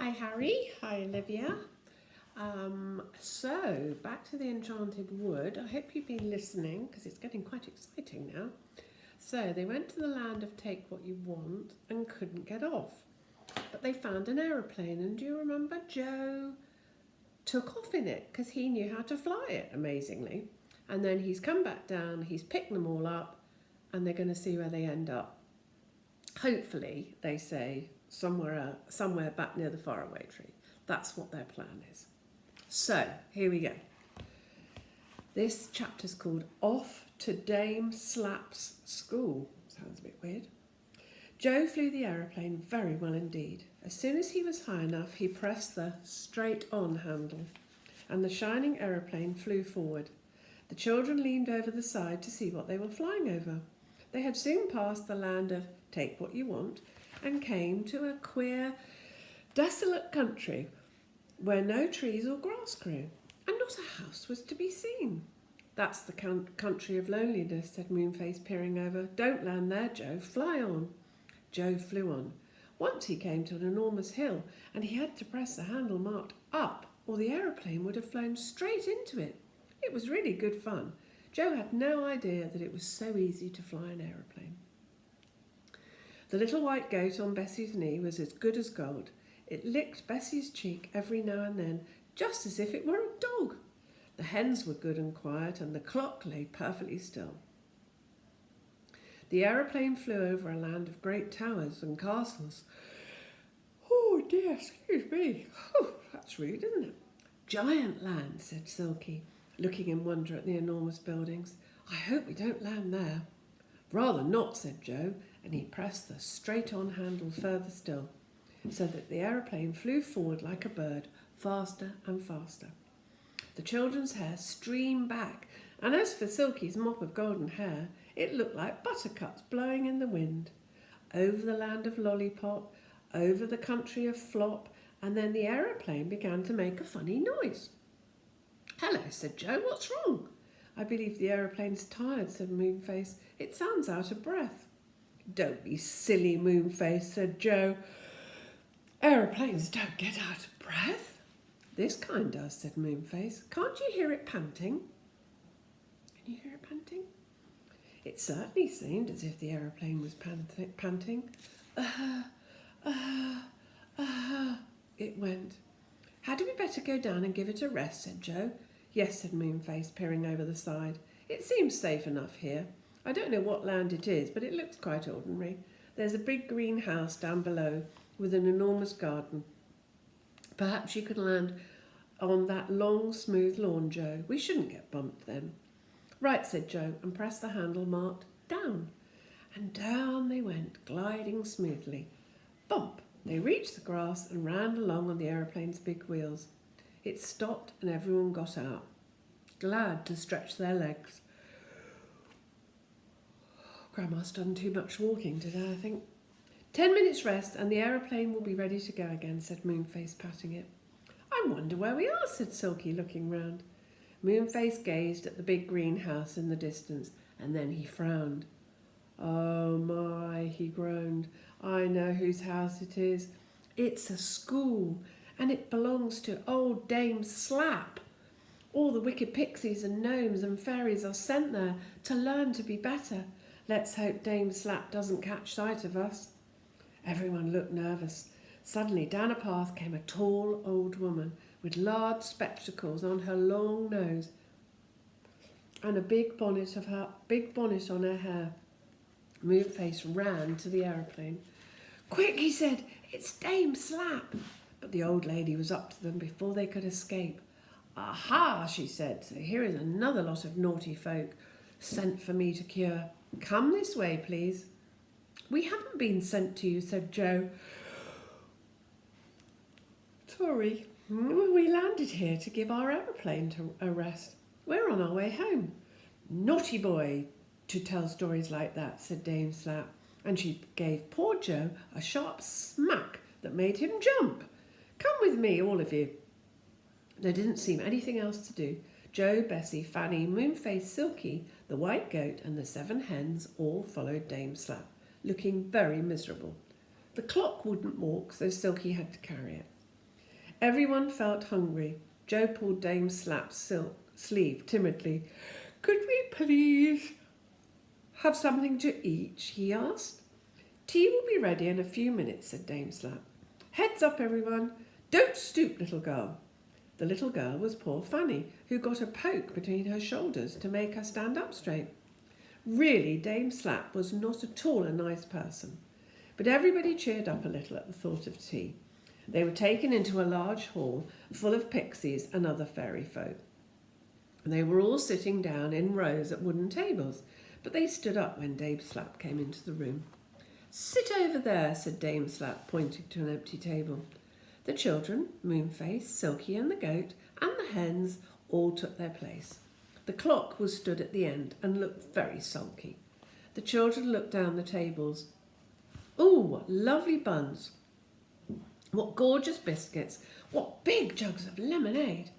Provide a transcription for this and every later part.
Hi Harry, hi Olivia. So back to the Enchanted Wood. I hope you've been listening because it's getting quite exciting now. So they went to the land of Take What You Want and couldn't get off. But they found an aeroplane, and do you remember Joe took off in it because he knew how to fly it amazingly. And then he's come back down, he's picked them all up, and they're going to see where they end up. Hopefully, they say, somewhere back near the faraway tree. That's what their plan is. So, here we go. This chapter's called Off to Dame Slap's School. Sounds a bit weird. Joe flew the aeroplane very well indeed. As soon as he was high enough, he pressed the straight-on handle, and the shining aeroplane flew forward. The children leaned over the side to see what they were flying over. They had soon passed the land of Take What You Want and came to a queer, desolate country where no trees or grass grew, and not a house was to be seen. That's the country of loneliness, said Moonface, peering over. Don't land there, Joe. Fly on. Joe flew on. Once he came to an enormous hill, and he had to press the handle marked up, or the aeroplane would have flown straight into it. It was really good fun. Joe had no idea that it was so easy to fly an aeroplane. The little white goat on Bessie's knee was as good as gold. It licked Bessie's cheek every now and then, just as if it were a dog. The hens were good and quiet, and the clock lay perfectly still. The aeroplane flew over a land of great towers and castles. Oh dear, excuse me. Oh, that's rude, isn't it? Giant land, said Silky, looking in wonder at the enormous buildings. I hope we don't land there. Rather not, said Joe, and he pressed the straight-on handle further still, so that the aeroplane flew forward like a bird, faster and faster. The children's hair streamed back, and as for Silky's mop of golden hair, it looked like buttercups blowing in the wind. Over the land of Lollipop, over the country of Flop, and then the aeroplane began to make a funny noise. Hello, said Joe, what's wrong? I believe the aeroplane's tired, said Moonface. It sounds out of breath. Don't be silly, Moonface, said Joe. Aeroplanes don't get out of breath. This kind does, said Moonface. Can't you hear it panting? Can you hear it panting? It certainly seemed as if the aeroplane was panting. It went. Hadn't we better go down and give it a rest, said Joe. Yes, said Moonface, peering over the side. It seems safe enough here. I don't know what land it is, but it looks quite ordinary. There's a big green house down below with an enormous garden. Perhaps you could land on that long, smooth lawn, Joe. We shouldn't get bumped then. Right, said Joe, and pressed the handle marked down. And down they went, gliding smoothly. Bump! They reached the grass and ran along on the aeroplane's big wheels. It stopped and everyone got out, glad to stretch their legs. Grandma's done too much walking today, I think. 10 minutes rest and the aeroplane will be ready to go again, said Moonface, patting it. I wonder where we are, said Silky, looking round. Moonface gazed at the big green house in the distance, and then he frowned. Oh my, he groaned. I know whose house it is. It's a school, and it belongs to old Dame Slap. All the wicked pixies and gnomes and fairies are sent there to learn to be better. Let's hope Dame Slap doesn't catch sight of us. Everyone looked nervous. Suddenly down a path came a tall old woman with large spectacles on her long nose and a big bonnet on her hair. Moonface ran to the aeroplane. Quick, he said, it's Dame Slap. But the old lady was up to them before they could escape. Aha, she said, so here is another lot of naughty folk sent for me to cure. Come this way, please. We haven't been sent to you, said Joe. Sorry, we landed here to give our aeroplane a rest. We're on our way home. Naughty boy to tell stories like that, said Dame Slap, and she gave poor Joe a sharp smack that made him jump. Come with me, all of you. There didn't seem anything else to do. Joe, Bessie, Fanny, Moonface, Silky, the white goat and the 7 hens all followed Dame Slap, looking very miserable. The clock wouldn't walk, so Silky had to carry it. Everyone felt hungry. Joe pulled Dame Slap's silk sleeve timidly. "Could we please have something to eat?" he asked. "Tea will be ready in a few minutes," said Dame Slap. "Heads up, everyone. Don't stoop, little girl." The little girl was poor Fanny, who got a poke between her shoulders to make her stand up straight. Really, Dame Slap was not at all a nice person. But everybody cheered up a little at the thought of tea. They were taken into a large hall full of pixies and other fairy folk. They were all sitting down in rows at wooden tables, but they stood up when Dame Slap came into the room. "Sit over there," said Dame Slap, pointing to an empty table. The children, Moonface, Silky and the goat, and the hens all took their place. The clock was stood at the end and looked very sulky. The children looked down the tables. "Oh, what lovely buns! What gorgeous biscuits! What big jugs of lemonade!"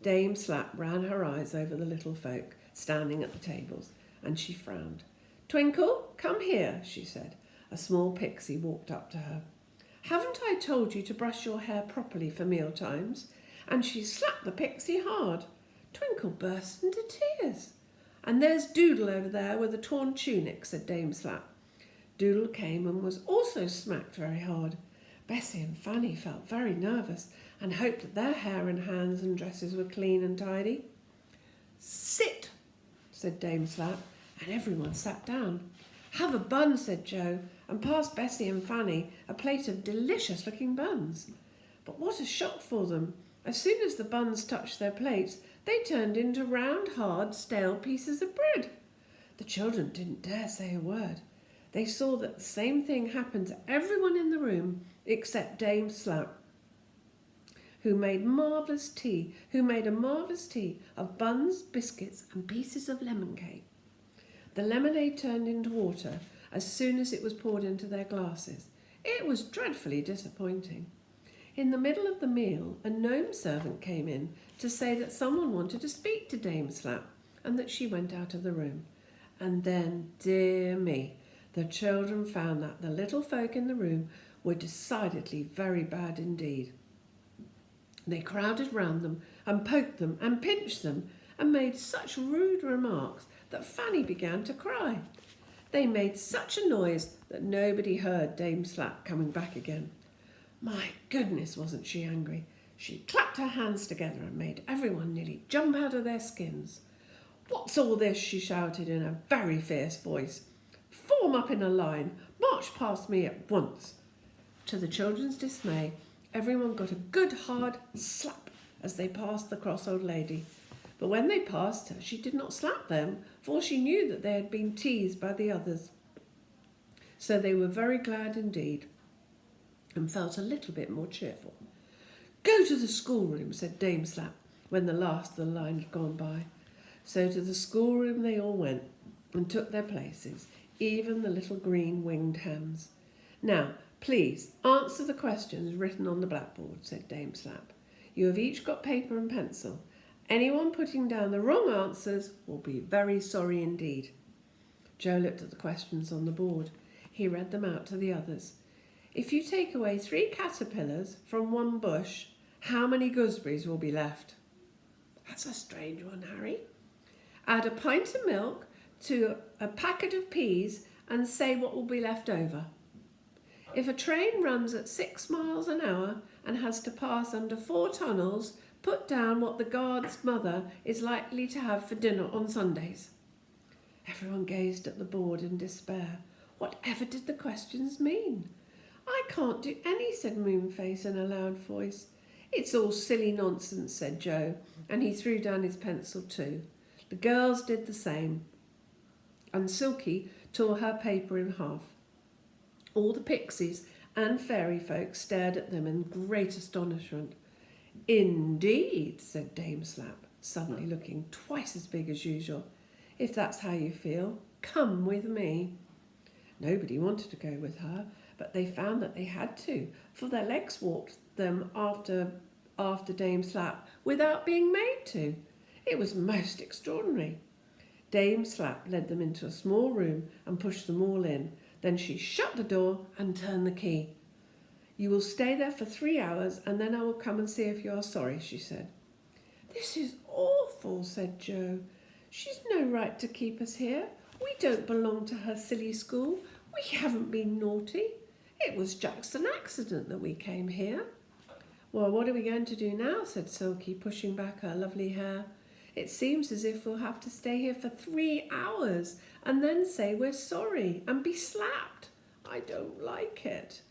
Dame Slap ran her eyes over the little folk standing at the tables, and she frowned. "Twinkle, come here," she said. A small pixie walked up to her. "Haven't I told you to brush your hair properly for meal times?" And she slapped the pixie hard. Twinkle burst into tears. "And there's Doodle over there with a torn tunic," said Dame Slap. Doodle came and was also smacked very hard. Bessie and Fanny felt very nervous and hoped that their hair and hands and dresses were clean and tidy. "Sit," said Dame Slap, and everyone sat down. "Have a bun," said Joe, and passed Bessie and Fanny a plate of delicious-looking buns. But what a shock for them! As soon as the buns touched their plates, they turned into round, hard, stale pieces of bread. The children didn't dare say a word. They saw that the same thing happened to everyone in the room except Dame Slap, who made a marvellous tea of buns, biscuits and pieces of lemon cake. The lemonade turned into water as soon as it was poured into their glasses. It was dreadfully disappointing. In the middle of the meal, a gnome servant came in to say that someone wanted to speak to Dame Slap and that she went out of the room. And then, dear me, the children found that the little folk in the room were decidedly very bad indeed. They crowded round them and poked them and pinched them and made such rude remarks that Fanny began to cry. They made such a noise that nobody heard Dame Slap coming back again. My goodness, wasn't she angry? She clapped her hands together and made everyone nearly jump out of their skins. "What's all this?" she shouted in a very fierce voice. "Form up in a line. March past me at once." To the children's dismay, everyone got a good hard slap as they passed the cross old lady. But when they passed her, she did not slap them, for she knew that they had been teased by the others. So they were very glad indeed and felt a little bit more cheerful. "Go to the schoolroom," said Dame Slap when the last of the line had gone by. So to the schoolroom they all went and took their places, even the little green winged hens. "Now, please answer the questions written on the blackboard," said Dame Slap. "You have each got paper and pencil. Anyone putting down the wrong answers will be very sorry indeed." Joe looked at the questions on the board. He read them out to the others. "If you take away 3 caterpillars from one bush, how many gooseberries will be left?" "That's a strange one, Harry." "Add a pint of milk to a packet of peas and say what will be left over." "If a train runs at 6 miles an hour and has to pass under 4 tunnels, put down what the guard's mother is likely to have for dinner on Sundays." Everyone gazed at the board in despair. Whatever did the questions mean? "I can't do any," said Moonface in a loud voice. "It's all silly nonsense," said Joe, and he threw down his pencil too. The girls did the same, and Silky tore her paper in half. All the pixies and fairy folk stared at them in great astonishment. "Indeed," said Dame Slap, suddenly looking twice as big as usual. "If that's how you feel, come with me." Nobody wanted to go with her, but they found that they had to, for their legs walked them after Dame Slap without being made to. It was most extraordinary. Dame Slap led them into a small room and pushed them all in. Then she shut the door and turned the key. You will stay there for 3 hours and then I will come and see if you are sorry, she said. This is awful, said Joe. She's no right to keep us here. We don't belong to her silly school. We haven't been naughty. It was just an accident that we came here. Well, what are we going to do now, said Silky, pushing back her lovely hair. It seems as if we'll have to stay here for 3 hours and then say we're sorry and be slapped. I don't like it.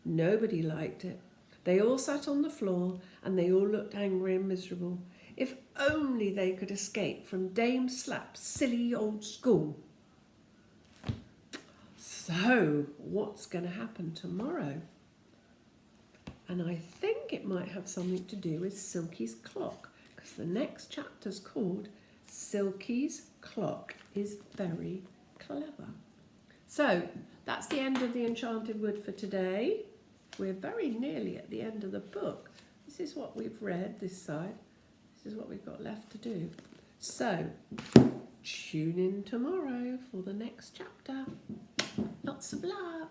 Nobody liked it. They all sat on the floor and they all looked angry and miserable. If only they could escape from Dame Slap's silly old school. So, what's going to happen tomorrow? And I think it might have something to do with Silky's clock, because the next chapter's called Silky's Clock is Very Clever. So, that's the end of the Enchanted Wood for today. We're very nearly at the end of the book. This is what we've read this side. This is what we've got left to do. So, tune in tomorrow for the next chapter. Lots of love.